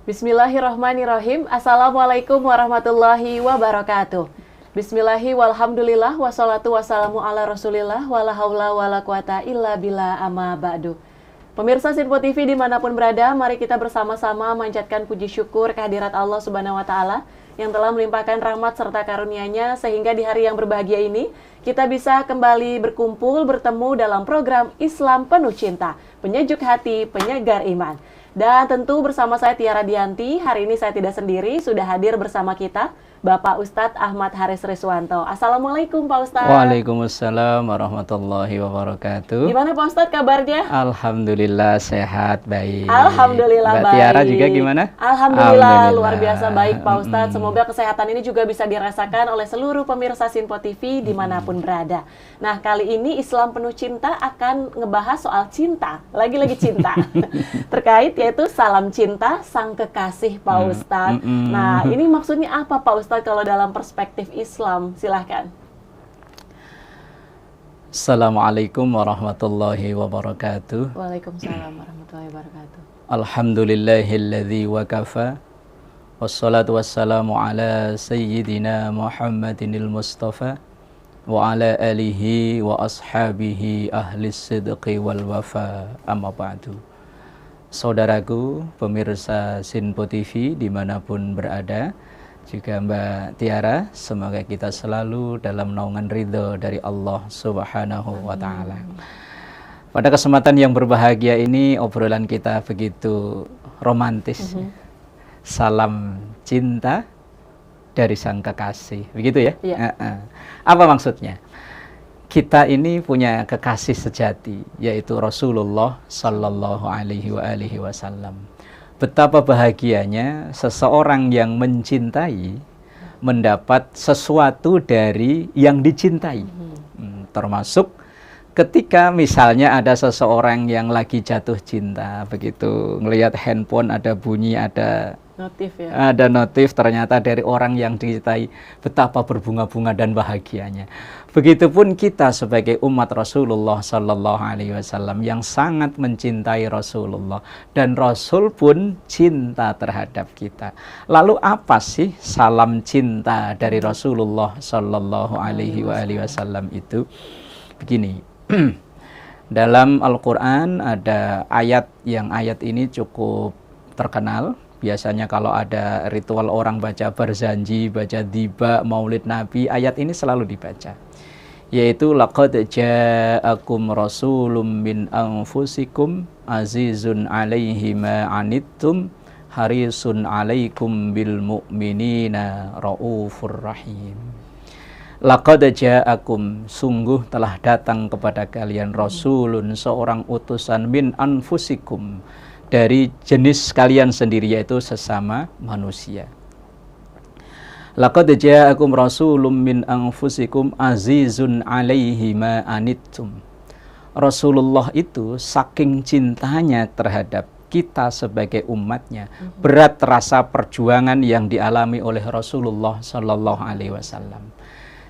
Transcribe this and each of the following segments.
Bismillahirrahmanirrahim. Assalamualaikum warahmatullahi wabarakatuh. Bismillahi walhamdulillah wassalatu wassalamu ala rasulillah wala haula wala quwata illa billah amma ba'du. Pemirsa Sinpo TV dimanapun berada, mari kita bersama-sama manjatkan puji syukur kehadirat Allah Subhanahu wa Ta'ala yang telah melimpahkan rahmat serta karunia-Nya sehingga di hari yang berbahagia ini kita bisa kembali berkumpul bertemu dalam program Islam Penuh Cinta, penyejuk hati, penyegar iman. Dan tentu bersama saya Tiara Dianti, hari ini saya tidak sendiri, sudah hadir bersama kita Bapak Ustadz Ahmad Haris Riswanto. Assalamualaikum Pak Ustadz. Waalaikumsalam warahmatullahi wabarakatuh. Gimana Pak Ustadz kabarnya? Alhamdulillah sehat, baik. Alhamdulillah Mbak baik. Tiara juga gimana? Alhamdulillah luar biasa baik Pak Ustadz. Semoga kesehatan ini juga bisa dirasakan oleh seluruh pemirsa Sinpo TV dimanapun berada. Nah, kali ini Islam Penuh Cinta akan ngebahas soal cinta. Lagi-lagi cinta. Terkait yaitu salam cinta sang kekasih Pak Ustadz. Nah, ini maksudnya apa Pak Ustadz kalau dalam perspektif Islam? Silahkan. Assalamualaikum warahmatullahi wabarakatuh. Waalaikumsalam warahmatullahi wabarakatuh. Alhamdulillahilladzi wakafa. Wassalatu wassalamu ala sayyidina Muhammadinil Mustafa wa ala alihi wa ashabihi ahlis sidqi wal wafa, amma ba'du. Saudaraku pemirsa Sinpo TV dimanapun berada, juga Mbak Tiara, semoga kita selalu dalam naungan ridho dari Allah Subhanahu wa Ta'ala. Pada kesempatan yang berbahagia ini, obrolan kita begitu romantis. Salam cinta dari sang kekasih, begitu ya? Apa maksudnya? Kita ini punya kekasih sejati, yaitu Rasulullah Sallallahu Alaihi Wasallam. Betapa bahagianya seseorang yang mencintai mendapat sesuatu dari yang dicintai. Termasuk ketika misalnya ada seseorang yang lagi jatuh cinta, begitu ngelihat handphone ada bunyi, ada notif ya. Ada notif ternyata dari orang yang dicintai, betapa berbunga-bunga dan bahagianya. Begitupun kita sebagai umat Rasulullah Sallallahu Alaihi Wasallam yang sangat mencintai Rasulullah, dan Rasul pun cinta terhadap kita. Lalu apa sih salam cinta dari Rasulullah Sallallahu Alaihi Wasallam itu? Begini, dalam Al-Quran ada ayat ini cukup terkenal. Biasanya kalau ada ritual orang baca berzanji, baca dhiba, maulid Nabi, ayat ini selalu dibaca. Yaitu laqad ja'akum rasulun min anfusikum azizun 'alaihi ma 'anittum harisun 'alaikum bil mu'minina raufur rahim. Laqad ja'akum, sungguh telah datang kepada kalian rasulun, seorang utusan, min anfusikum, dari jenis kalian sendiri, yaitu sesama manusia. Laqad ja'akum rasulun min anfusikum azizun 'alaihi ma anittum. Rasulullah itu saking cintanya terhadap kita sebagai umatnya, berat rasa perjuangan yang dialami oleh Rasulullah Sallallahu Alaihi Wasallam.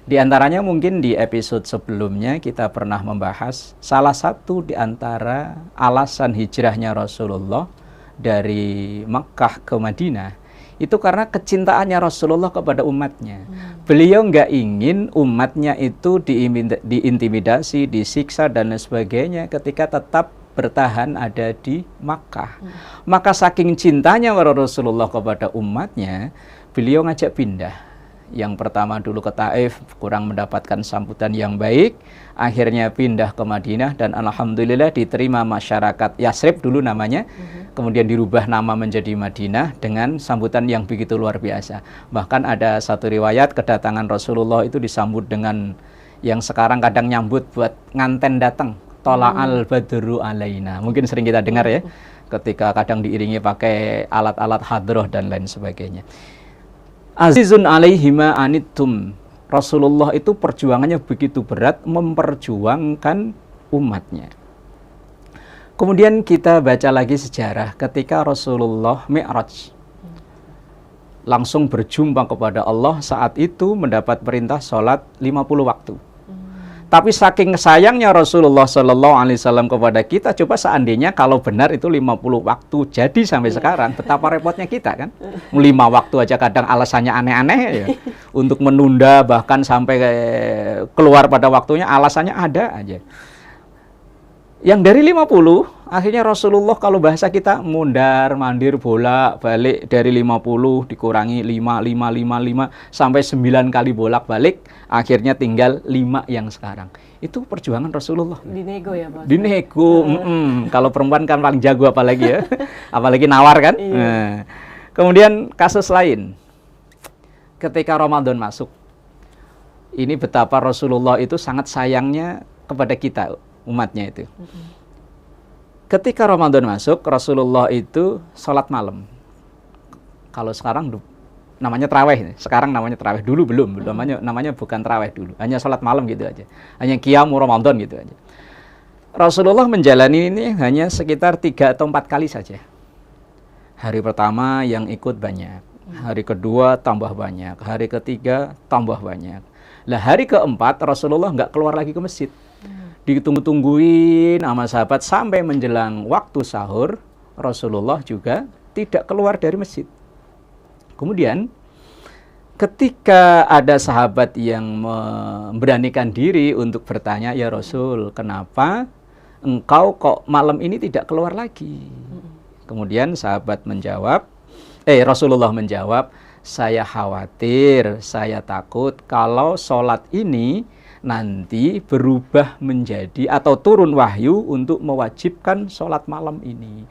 Di antaranya mungkin di episode sebelumnya kita pernah membahas salah satu di antara alasan hijrahnya Rasulullah dari Makkah ke Madinah itu karena kecintaannya Rasulullah kepada umatnya. Beliau nggak ingin umatnya itu diintimidasi, disiksa dan sebagainya ketika tetap bertahan ada di Makkah. Maka saking cintanya Rasulullah kepada umatnya, beliau ngajak pindah. Yang pertama dulu ke Taif, kurang mendapatkan sambutan yang baik, akhirnya pindah ke Madinah dan alhamdulillah diterima masyarakat Yasrib dulu namanya, kemudian dirubah nama menjadi Madinah dengan sambutan yang begitu luar biasa. Bahkan ada satu riwayat kedatangan Rasulullah itu disambut dengan yang sekarang kadang nyambut buat nganten datang, tola'al badru alaina. Mungkin sering kita dengar ya, ketika kadang diiringi pakai alat-alat hadroh dan lain sebagainya. Azizun 'alaihi ma anittum. Rasulullah itu perjuangannya begitu berat memperjuangkan umatnya. Kemudian kita baca lagi sejarah ketika Rasulullah Mi'raj. Langsung berjumpa kepada Allah, saat itu mendapat perintah sholat 50 waktu. Tapi saking sayangnya Rasulullah Shallallahu Alaihi Wasallam kepada kita, coba seandainya kalau benar itu 50 waktu jadi sampai sekarang, betapa repotnya kita kan? 5 waktu aja kadang alasannya aneh-aneh ya. Untuk menunda bahkan sampai keluar pada waktunya alasannya ada aja. Yang dari 50, akhirnya Rasulullah kalau bahasa kita mundar, mandir, bolak, balik dari 50 dikurangi 5 sampai 9 kali bolak balik, akhirnya tinggal 5 yang sekarang. Itu perjuangan Rasulullah. Dinego ya Pak? Dinego. Kalau perempuan kan paling jago apalagi ya. Apalagi nawar kan. Nah, kemudian kasus lain. Ketika Ramadan masuk, ini betapa Rasulullah itu sangat sayangnya kepada kita, umatnya itu. Ketika Ramadan masuk, Rasulullah itu sholat malam. Kalau sekarang namanya tarawih, sekarang namanya tarawih, dulu belum, namanya bukan tarawih dulu, hanya sholat malam gitu aja, hanya qiyamu Ramadan gitu aja. Rasulullah menjalani ini hanya sekitar 3 atau 4 kali saja. Hari pertama yang ikut banyak, hari kedua tambah banyak, hari ketiga tambah banyak. Lah hari keempat Rasulullah nggak keluar lagi ke masjid. Ditunggu-tungguin sama sahabat sampai menjelang waktu sahur, Rasulullah juga tidak keluar dari masjid. Kemudian ketika ada sahabat yang memberanikan diri untuk bertanya, "Ya Rasul, kenapa engkau kok malam ini tidak keluar lagi?" Kemudian Rasulullah menjawab, "Saya khawatir, saya takut kalau sholat ini nanti berubah menjadi atau turun wahyu untuk mewajibkan sholat malam ini.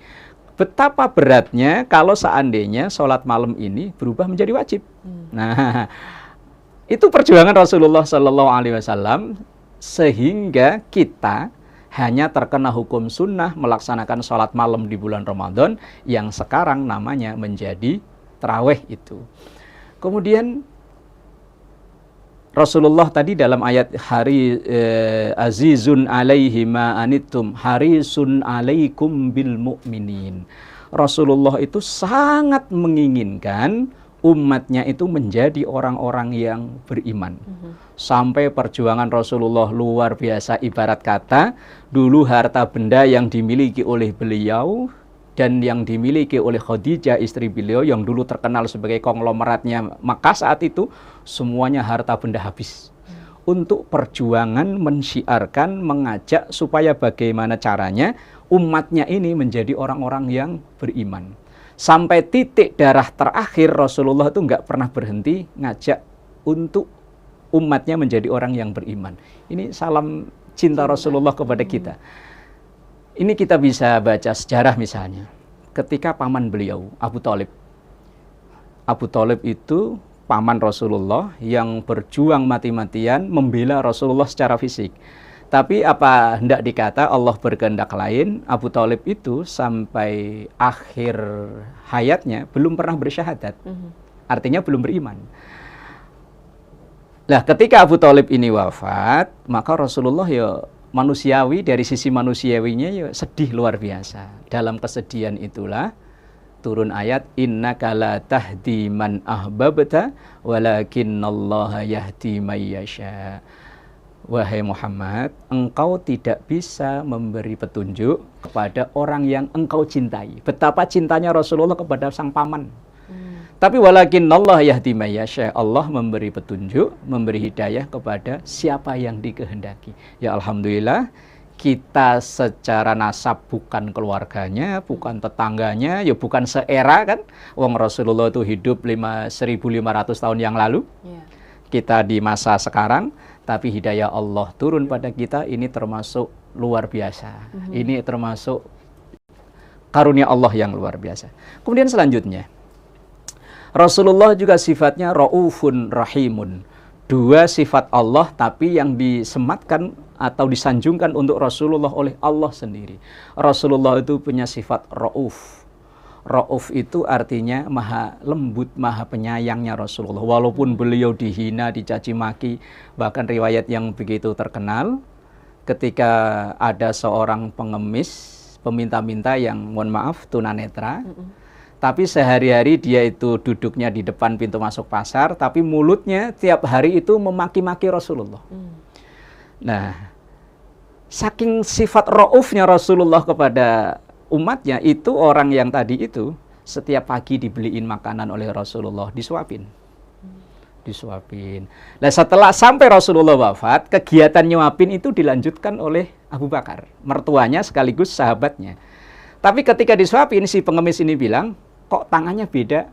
Betapa beratnya kalau seandainya sholat malam ini berubah menjadi wajib." Nah, itu perjuangan Rasulullah Sallallahu Alaihi Wasallam sehingga kita hanya terkena hukum sunnah melaksanakan sholat malam di bulan Ramadan yang sekarang namanya menjadi tarawih itu. Kemudian Rasulullah tadi dalam ayat azizun alaihi ma anittum harisun alaikum bil mu'minin. Rasulullah itu sangat menginginkan umatnya itu menjadi orang-orang yang beriman. Sampai perjuangan Rasulullah luar biasa, ibarat kata dulu harta benda yang dimiliki oleh beliau dan yang dimiliki oleh Khadijah istri beliau yang dulu terkenal sebagai konglomeratnya Makkah saat itu, semuanya harta benda habis untuk perjuangan mensyiarkan, mengajak supaya bagaimana caranya umatnya ini menjadi orang-orang yang beriman. Sampai titik darah terakhir Rasulullah itu nggak pernah berhenti ngajak untuk umatnya menjadi orang yang beriman. Ini salam cinta Rasulullah kepada kita. Ini kita bisa baca sejarah misalnya, ketika paman beliau, Abu Thalib. Abu Thalib itu paman Rasulullah yang berjuang mati-matian membela Rasulullah secara fisik. Tapi apa hendak dikata, Allah berkehendak lain, Abu Thalib itu sampai akhir hayatnya belum pernah bersyahadat. Artinya belum beriman. Nah, ketika Abu Thalib ini wafat, maka Rasulullah ya manusiawi, dari sisi manusiawinya ya sedih luar biasa. Dalam kesedihan itulah turun ayat innaka la tahdi man ahbabta walakinallaha yahdi may yasha. Wahai Muhammad, engkau tidak bisa memberi petunjuk kepada orang yang engkau cintai. Betapa cintanya Rasulullah kepada sang paman. Tapi walakinallaha yahdi may yasha, Allah memberi petunjuk, memberi hidayah kepada siapa yang dikehendaki. Ya Alhamdulillah, kita secara nasab bukan keluarganya, bukan tetangganya, ya bukan seera kan. Wong Rasulullah itu hidup 1500 tahun yang lalu. Kita di masa sekarang, tapi hidayah Allah turun pada kita, ini termasuk luar biasa. Ini termasuk karunia Allah yang luar biasa. Kemudian selanjutnya, Rasulullah juga sifatnya Raufun Rahimun. 2 sifat Allah tapi yang disematkan atau disanjungkan untuk Rasulullah oleh Allah sendiri. Rasulullah itu punya sifat Rauf. Rauf itu artinya maha lembut, maha penyayangnya Rasulullah. Walaupun beliau dihina, dicaci maki, bahkan riwayat yang begitu terkenal, ketika ada seorang pengemis, peminta-minta yang mohon maaf tunanetra, tapi sehari-hari dia itu duduknya di depan pintu masuk pasar, tapi mulutnya tiap hari itu memaki-maki Rasulullah. Nah, saking sifat raufnya Rasulullah kepada umatnya, itu orang yang tadi itu setiap pagi dibeliin makanan oleh Rasulullah, disuapin. Nah, setelah sampai Rasulullah wafat, kegiatan nyuapin itu dilanjutkan oleh Abu Bakar, mertuanya sekaligus sahabatnya. Tapi ketika disuapin, si pengemis ini bilang, kok tangannya beda?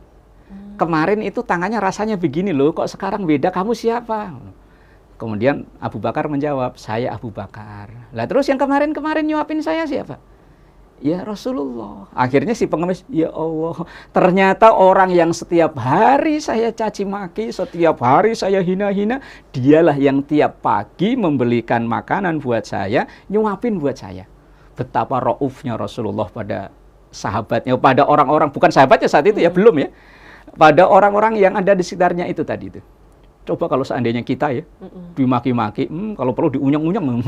Kemarin itu tangannya rasanya begini loh, kok sekarang beda, kamu siapa? Kemudian Abu Bakar menjawab, saya Abu Bakar. Lah terus yang kemarin-kemarin nyuapin saya siapa? Ya Rasulullah. Akhirnya si pengemis, ya Allah, ternyata orang yang setiap hari saya caci maki, setiap hari saya hina-hina, dialah yang tiap pagi membelikan makanan buat saya, nyuapin buat saya. Betapa raufnya Rasulullah pada sahabatnya, pada orang-orang, bukan sahabatnya saat itu ya, belum ya, pada orang-orang yang ada di sekitarnya itu tadi itu. Coba kalau seandainya kita ya, dimaki-maki, kalau perlu diunyang-unyang.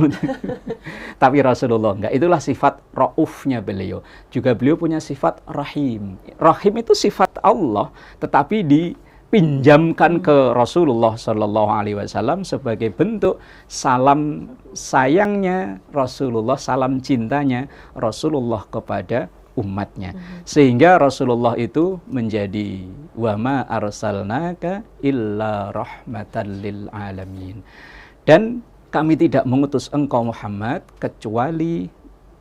Tapi Rasulullah enggak, itulah sifat raufnya beliau. Juga beliau punya sifat rahim. Rahim itu sifat Allah, tetapi dipinjamkan ke Rasulullah Shallallahu Alaihi Wasallam sebagai bentuk salam sayangnya Rasulullah, salam cintanya Rasulullah kepada umatnya. Sehingga Rasulullah itu menjadi wa ma arsalnaka illa rahmatan lil alamin. Dan kami tidak mengutus engkau Muhammad kecuali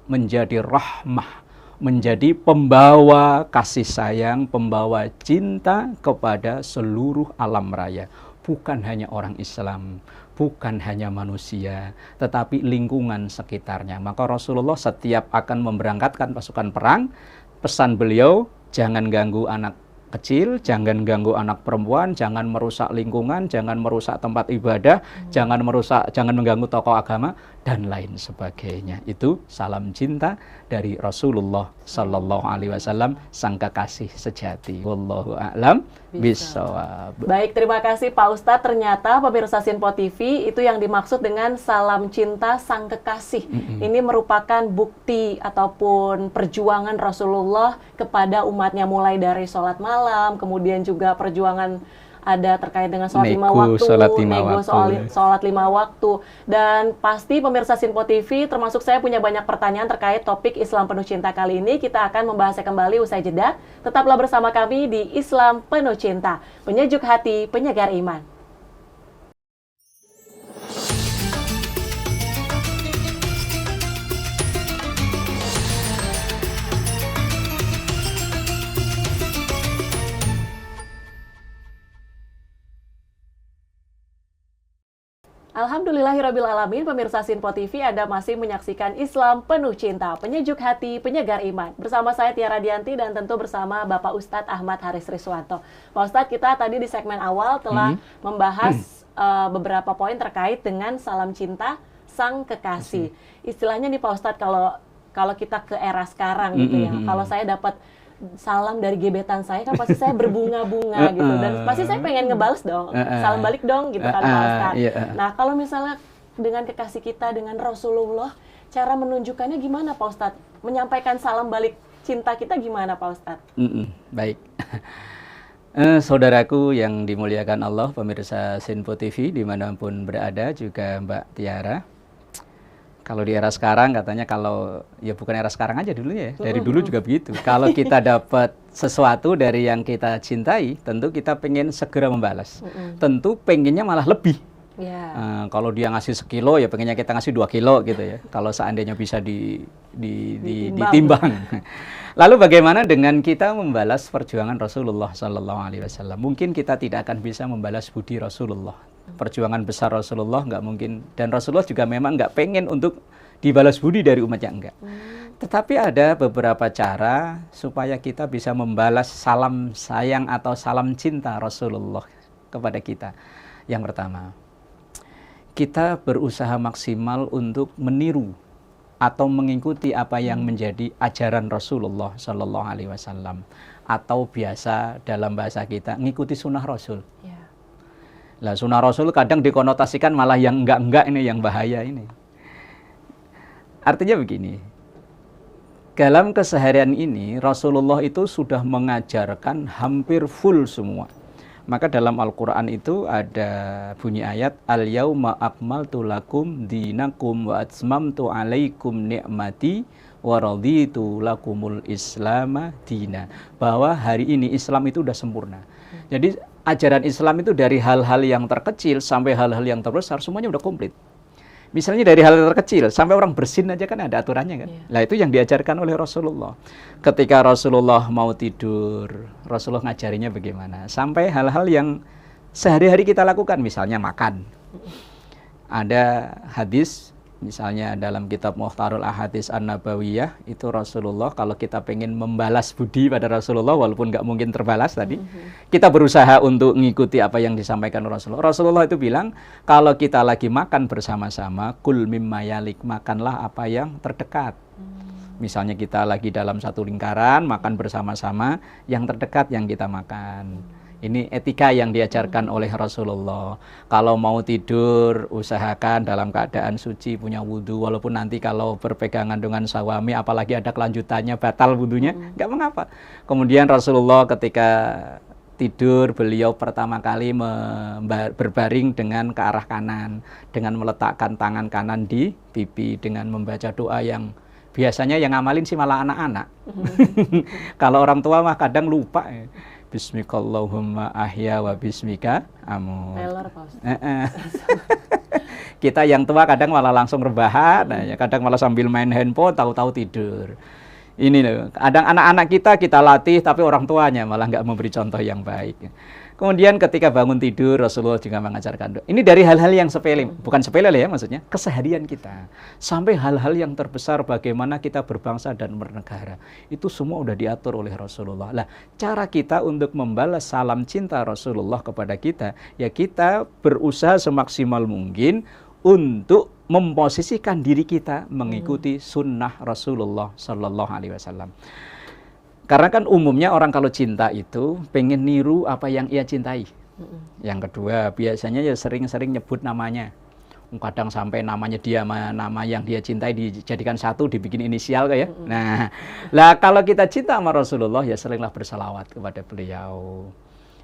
menjadi rahmah, menjadi pembawa kasih sayang, pembawa cinta kepada seluruh alam raya. Bukan hanya orang Islam, bukan hanya manusia, tetapi lingkungan sekitarnya. Maka Rasulullah setiap akan memberangkatkan pasukan perang, pesan beliau, jangan ganggu anak kecil, jangan ganggu anak perempuan, jangan merusak lingkungan, jangan merusak tempat ibadah, jangan mengganggu tokoh agama, dan lain sebagainya. Itu salam cinta dari Rasulullah Sallallahu Alaihi Wasallam, sang kekasih sejati. Wallahu a'lam bishawab. Baik, terima kasih Pak Ustadz. Ternyata pemirsa Sinpo TV itu yang dimaksud dengan salam cinta sang kekasih. Ini merupakan bukti ataupun perjuangan Rasulullah kepada umatnya, mulai dari sholat malam, kemudian juga perjuangan ada terkait dengan sholat lima waktu, sholat 5 waktu. Dan pasti pemirsa Sinpo TV, termasuk saya punya banyak pertanyaan terkait topik Islam Penuh Cinta kali ini. Kita akan membahasnya kembali usai jeda. Tetaplah bersama kami di Islam Penuh Cinta, penyejuk hati, penyegar iman. Alhamdulillahirrabbilalamin, pemirsa Sinpo TV, Anda masih menyaksikan Islam Penuh Cinta, penyejuk hati, penyegar iman. Bersama saya Tiara Dianti dan tentu bersama Bapak Ustadz Ahmad Haris Riswanto. Pak Ustadz, kita tadi di segmen awal telah membahas beberapa poin terkait dengan salam cinta sang kekasih. Istilahnya nih Pak Ustadz, kalau kita ke era sekarang gitu ya, kalau saya dapat salam dari gebetan saya kan pasti saya berbunga-bunga gitu, dan pasti saya pengen ngebales dong, salam balik dong gitu kan Pak Ustadz. Nah, kalau misalnya dengan kekasih kita, dengan Rasulullah, cara menunjukkannya gimana Pak Ustadz? Menyampaikan salam balik cinta kita gimana Pak Ustadz? Baik. Saudaraku yang dimuliakan Allah, pemirsa Sinpo TV dimanapun berada, juga Mbak Tiara. Kalau di era sekarang katanya, kalau ya bukan era sekarang aja, dulunya ya, dari dulu juga begitu. Kalau kita dapat sesuatu dari yang kita cintai, tentu kita pengen segera membalas. Tentu pengennya malah lebih. Kalau dia ngasih 1 kilo, ya pengennya kita ngasih 2 kilo gitu ya. Kalau seandainya bisa ditimbang. Lalu bagaimana dengan kita membalas perjuangan Rasulullah Sallallahu Alaihi Wasallam? Mungkin kita tidak akan bisa membalas budi Rasulullah. Perjuangan besar Rasulullah nggak mungkin, dan Rasulullah juga memang nggak pengen untuk dibalas budi dari umatnya, enggak. Tetapi ada beberapa cara supaya kita bisa membalas salam sayang atau salam cinta Rasulullah kepada kita. Yang pertama, kita berusaha maksimal untuk meniru atau mengikuti apa yang menjadi ajaran Rasulullah Sallallahu Alaihi Wasallam, atau biasa dalam bahasa kita ngikuti sunnah Rasul. Lah, sunnah Rasul kadang dikonotasikan malah yang enggak-enggak, ini yang bahaya ini. Artinya begini, dalam keseharian ini Rasulullah itu sudah mengajarkan hampir full semua. Maka dalam Al-Quran itu ada bunyi ayat, Al-yauma akmaltu lakum dinakum wa atmamtu alaikum ni'mati wa raditu lakumul islama dina. Bahwa hari ini Islam itu udah sempurna. Jadi ajaran Islam itu dari hal-hal yang terkecil sampai hal-hal yang terbesar semuanya udah komplit. Misalnya dari hal terkecil sampai orang bersin aja kan ada aturannya kan. Nah itu yang diajarkan oleh Rasulullah. Ketika Rasulullah mau tidur, Rasulullah ngajarinya bagaimana. Sampai hal-hal yang sehari-hari kita lakukan, misalnya makan. Ada hadis, misalnya dalam kitab Mukhtarul Ahadits An-Nabawiyah, itu Rasulullah kalau kita pengen membalas budi pada Rasulullah, walaupun nggak mungkin terbalas tadi, kita berusaha untuk mengikuti apa yang disampaikan Rasulullah. Rasulullah itu bilang, kalau kita lagi makan bersama-sama, kul mimma yalik, makanlah apa yang terdekat. Misalnya kita lagi dalam satu lingkaran, makan bersama-sama, yang terdekat yang kita makan. Ini etika yang diajarkan oleh Rasulullah. Kalau mau tidur, usahakan dalam keadaan suci, punya wudhu. Walaupun nanti kalau berpegangan dengan suami, apalagi ada kelanjutannya, batal wudhunya, nggak mengapa. Kemudian Rasulullah ketika tidur, beliau pertama kali berbaring dengan ke arah kanan. Dengan meletakkan tangan kanan di pipi, dengan membaca doa yang biasanya yang ngamalin sih malah anak-anak. Kalau orang tua mah kadang lupa ya. Bismikallahumma ahya wa bismika amut. Kita yang tua kadang malah langsung rebahan, ya, kadang malah sambil main handphone, tahu-tahu tidur. Ini loh, kadang anak-anak kita latih, tapi orang tuanya malah nggak memberi contoh yang baik. Kemudian ketika bangun tidur, Rasulullah juga mengajarkan doa. Ini dari hal-hal yang sepele, bukan sepele ya maksudnya, keseharian kita. Sampai hal-hal yang terbesar bagaimana kita berbangsa dan bernegara. Itu semua udah diatur oleh Rasulullah. Lah, cara kita untuk membalas salam cinta Rasulullah kepada kita, ya kita berusaha semaksimal mungkin untuk memposisikan diri kita mengikuti sunnah Rasulullah Sallallahu Alaihi Wasallam. Karena kan umumnya orang kalau cinta itu pengen niru apa yang ia cintai. Yang kedua, biasanya ya sering-sering nyebut namanya. Kadang sampai namanya dia, nama yang dia cintai dijadikan satu, dibikin inisial kayak. Nah, lah kalau kita cinta sama Rasulullah ya seringlah bersalawat kepada beliau.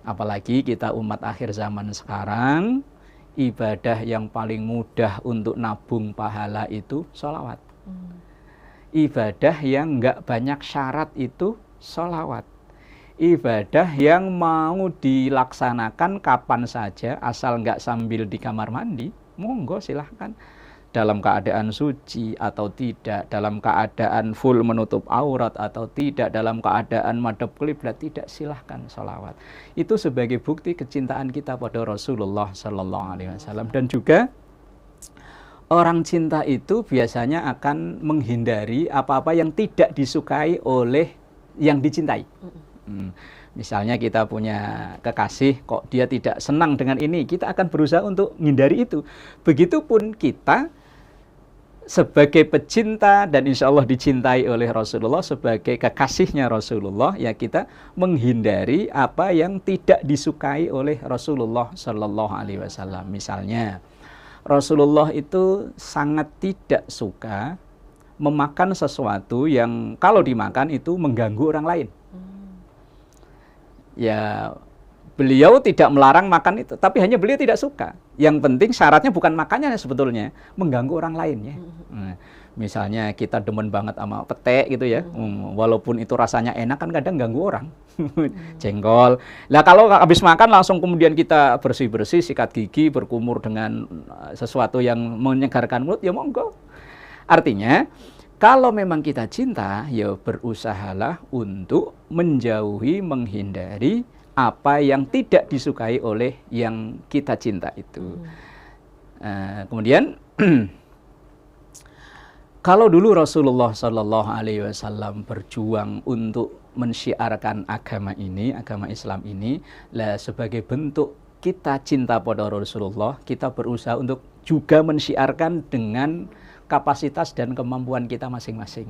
Apalagi kita umat akhir zaman sekarang, ibadah yang paling mudah untuk nabung pahala itu sholawat. Ibadah yang nggak banyak syarat itu sholawat. Ibadah yang mau dilaksanakan kapan saja, asal nggak sambil di kamar mandi, monggo silahkan. Dalam keadaan suci atau tidak, dalam keadaan full menutup aurat atau tidak, dalam keadaan madhab qiblat, tidak, silahkan sholawat. Itu sebagai bukti kecintaan kita pada Rasulullah Sallallahu Alaihi Wasallam. Dan juga orang cinta itu biasanya akan menghindari apa-apa yang tidak disukai oleh yang dicintai. Misalnya kita punya kekasih, kok dia tidak senang dengan ini, kita akan berusaha untuk menghindari itu. Begitupun kita sebagai pecinta dan insya Allah dicintai oleh Rasulullah, sebagai kekasihnya Rasulullah, ya kita menghindari apa yang tidak disukai oleh Rasulullah Sallallahu Alaihi Wasallam. Misalnya Rasulullah itu sangat tidak suka memakan sesuatu yang kalau dimakan itu mengganggu orang lain. Ya, beliau tidak melarang makan itu, tapi hanya beliau tidak suka. Yang penting syaratnya bukan makannya sebetulnya, mengganggu orang lain ya. Misalnya kita demen banget sama pete gitu ya, walaupun itu rasanya enak kan kadang ganggu orang. Jengkol. Lah kalau habis makan langsung kemudian kita bersih-bersih, sikat gigi, berkumur dengan sesuatu yang menyegarkan mulut, ya monggo. Artinya, kalau memang kita cinta, ya berusahalah untuk menjauhi, menghindari apa yang tidak disukai oleh yang kita cinta itu. Kemudian, kalau dulu Rasulullah Sallallahu Alaihi Wasallam berjuang untuk mensyiarkan agama ini, agama Islam ini, lah sebagai bentuk kita cinta pada Rasulullah, kita berusaha untuk juga mensyiarkan dengan kapasitas dan kemampuan kita masing-masing.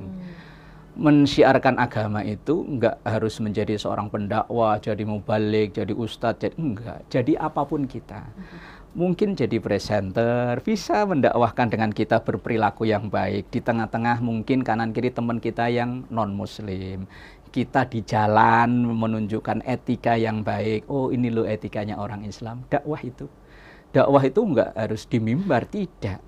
Mensyiarkan agama itu enggak harus menjadi seorang pendakwah, jadi mubalik, jadi ustadz, jadi enggak. Jadi apapun kita. Mungkin jadi presenter, bisa mendakwahkan dengan kita berperilaku yang baik. Di tengah-tengah mungkin kanan kiri teman kita yang non-muslim. kita di jalan menunjukkan etika yang baik. Oh, ini loh etikanya orang Islam. Dakwah itu enggak harus di mimbar, tidak.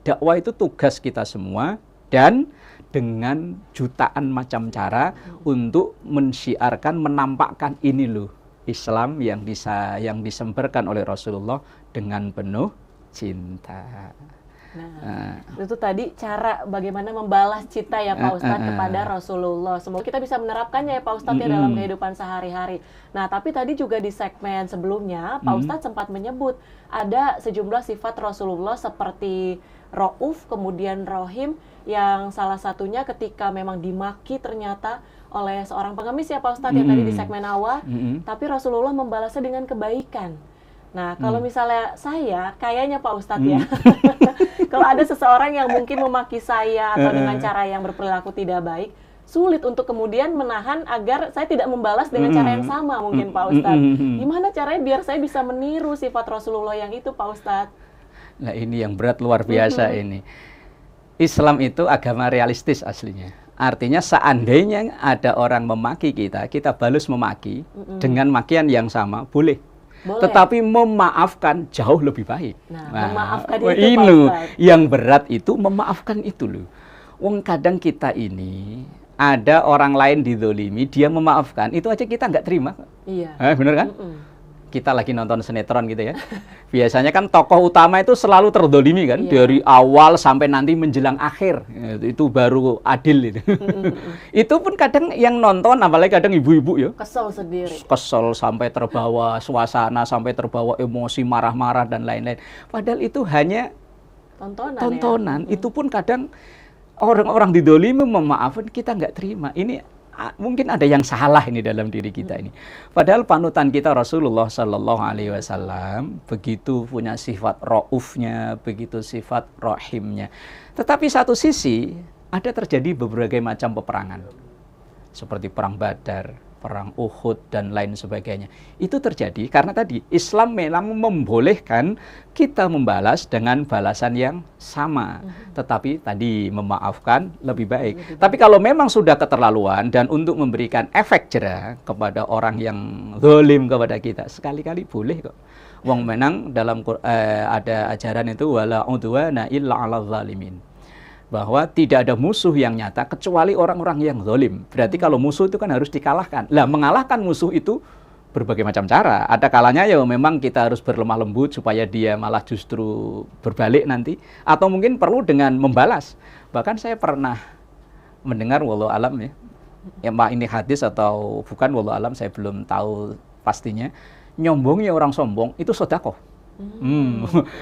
Dakwah itu tugas kita semua, dan dengan jutaan macam cara untuk mensiarkan, menampakkan ini loh Islam yang disembarkan oleh Rasulullah dengan penuh cinta. Nah, itu tadi cara bagaimana membalas cinta ya Pak Ustadz kepada Rasulullah. Semoga kita bisa menerapkannya ya Pak Ustadz ya dalam kehidupan sehari-hari. Nah, tapi tadi juga di segmen sebelumnya Pak Ustadz sempat menyebut ada sejumlah sifat Rasulullah seperti Rauf, kemudian Rohim, yang salah satunya ketika memang dimaki ternyata oleh seorang pengemis ya Pak Ustadz yang tadi di segmen awal, tapi Rasulullah membalasnya dengan kebaikan. Nah, kalau misalnya saya, kayaknya Pak Ustadz ya, kalau ada seseorang yang mungkin memaki saya atau dengan cara yang berperilaku tidak baik, sulit untuk kemudian menahan agar saya tidak membalas dengan cara yang sama mungkin Pak Ustadz. Gimana caranya biar saya bisa meniru sifat Rasulullah yang itu Pak Ustadz? Nah, ini yang berat luar biasa ini. Islam itu agama realistis aslinya. Artinya seandainya ada orang memaki kita, kita balas memaki dengan makian yang sama, boleh. Tetapi memaafkan jauh lebih baik. Nah, memaafkan itu loh, yang berat itu memaafkan itu loh. Wong kadang kita ini ada orang lain dizolimi, dia memaafkan, itu aja kita nggak terima. Iya. Bener kan? Kita lagi nonton sinetron gitu ya. Biasanya kan tokoh utama itu selalu terdolimi kan, dari awal sampai nanti menjelang akhir. Itu baru adil itu. Itu pun kadang yang nonton, apalagi kadang ibu-ibu ya. Kesel sendiri. Kesel sampai terbawa suasana, sampai terbawa emosi, marah-marah dan lain-lain. Padahal itu hanya tontonan. Ya? Itu pun kadang orang-orang didolimi memaafkan, kita nggak terima. Ini mungkin ada yang salah ini dalam diri kita ini. Padahal panutan kita Rasulullah Sallallahu Alaihi Wasallam begitu punya sifat raufnya, begitu sifat rahimnya. Tetapi satu sisi ada terjadi berbagai macam peperangan, seperti perang Badar, perang Uhud dan lain sebagainya. Itu terjadi karena tadi Islam memang membolehkan kita membalas dengan balasan yang sama. Tetapi tadi memaafkan lebih baik. Tapi kalau memang sudah keterlaluan dan untuk memberikan efek jera kepada orang yang zalim kepada kita, sekali-kali boleh kok. Wong menang dalam ada ajaran itu wala udwana illa 'alal zalimin. Bahwa tidak ada musuh yang nyata kecuali orang-orang yang zalim. Berarti kalau musuh itu kan harus dikalahkan. Lah, mengalahkan musuh itu berbagai macam cara. Ada kalanya ya memang kita harus berlemah lembut supaya dia malah justru berbalik nanti. Atau mungkin perlu dengan membalas. Bahkan saya pernah mendengar wallahu alam ya. Ya ini hadis atau bukan wallahu alam, saya belum tahu pastinya. Nyombongnya orang sombong itu sedekah.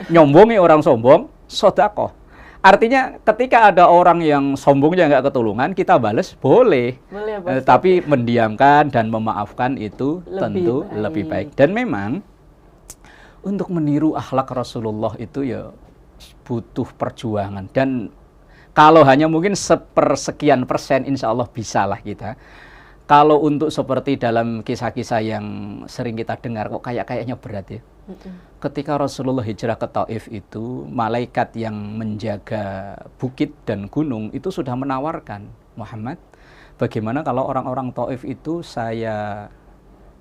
Nyombongnya orang sombong sedekah. Artinya ketika ada orang yang sombongnya nggak ketulungan, kita balas boleh. Tapi mendiamkan dan memaafkan itu tentu lebih baik. Dan memang untuk meniru akhlak Rasulullah itu ya butuh perjuangan. Dan kalau hanya mungkin sepersekian persen, insya Allah bisalah kita. Kalau untuk seperti dalam kisah-kisah yang sering kita dengar, kok kayaknya berat ya. Ketika Rasulullah hijrah ke Taif itu, malaikat yang menjaga bukit dan gunung itu sudah menawarkan, Muhammad, bagaimana kalau orang-orang Taif itu saya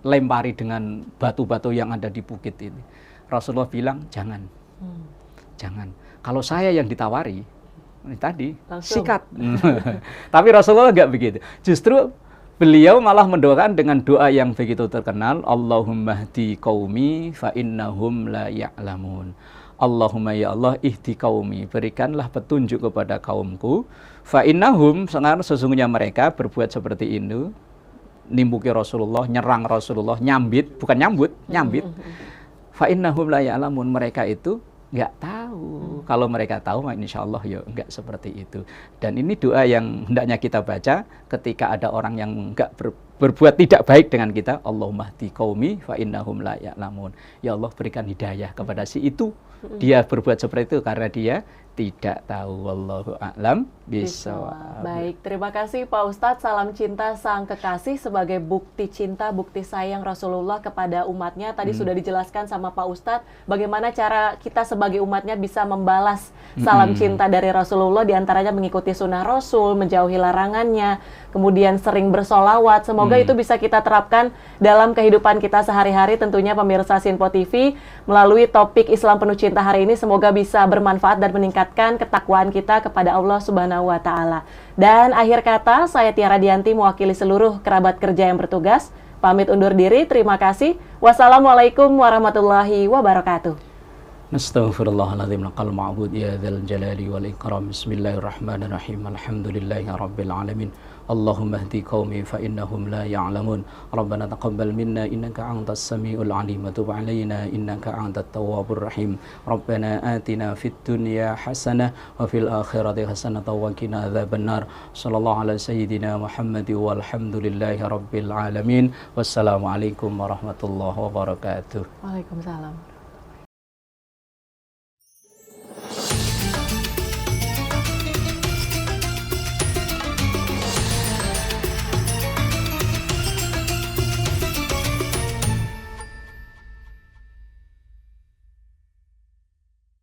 lempari dengan batu-batu yang ada di bukit ini. Rasulullah bilang, jangan. Jangan. Kalau saya yang ditawari, ini tadi, sikat. Tapi Rasulullah nggak begitu. Justru beliau malah mendoakan dengan doa yang begitu terkenal, Allahumma hdi qaumi fa innahum la ya'lamun. Allahumma ya Allah ihdi qaumi, berikanlah petunjuk kepada kaumku, fa innahum, sesungguhnya mereka berbuat seperti itu, nimbuki Rasulullah, nyerang Rasulullah, nyambit, bukan nyambut, nyambit. Fa innahum la ya'lamun, mereka itu nggak tahu. Kalau mereka tahu, insya Allah ya nggak seperti itu. Dan ini doa yang hendaknya kita baca ketika ada orang yang nggak berbuat tidak baik dengan kita. Allahumma hdi qaumi fa innahum la ya'lamun. Ya Allah, berikan hidayah kepada si itu. Dia berbuat seperti itu karena dia tidak tahu. Wallahu a'lam bishawab. Baik, terima kasih Pak Ustadz. Salam cinta sang kekasih sebagai bukti cinta, bukti sayang Rasulullah kepada umatnya. Tadi sudah dijelaskan sama Pak Ustadz bagaimana cara kita sebagai umatnya bisa membalas salam cinta dari Rasulullah, diantaranya mengikuti sunnah Rasul, menjauhi larangannya, kemudian sering bersolawat. Semoga itu bisa kita terapkan dalam kehidupan kita sehari-hari. Tentunya pemirsa Sinpo TV melalui topik Islam Penuh Cinta hari ini semoga bisa bermanfaat dan meningkatkan ketakwaan kita kepada Allah Subhanahu wa Ta'ala. Dan akhir kata, saya Tiara Dianti mewakili seluruh kerabat kerja yang bertugas pamit undur diri. Terima kasih. Wassalamualaikum warahmatullahi wabarakatuh. Nastaghfirullahaladzim laqal ma'bud ya dzal jalali wal ikram. Bismillahirrahmanirrahim. Alhamdulillahi rabbil alamin. Allahumma hdi qaumi fa innahum la ya'lamun. Rabbana taqabbal minna innaka antas samiul alim wa tub alaina innaka antat tawwabur rahim. Rabbana atina fid dunya hasanah wa fil akhirati hasanah wa qina adzabannar. Sallallahu ala sayyidina Muhammad walhamdulillahi rabbil alamin. Wassalamualaikum warahmatullahi wabarakatuh. Waalaikumsalam.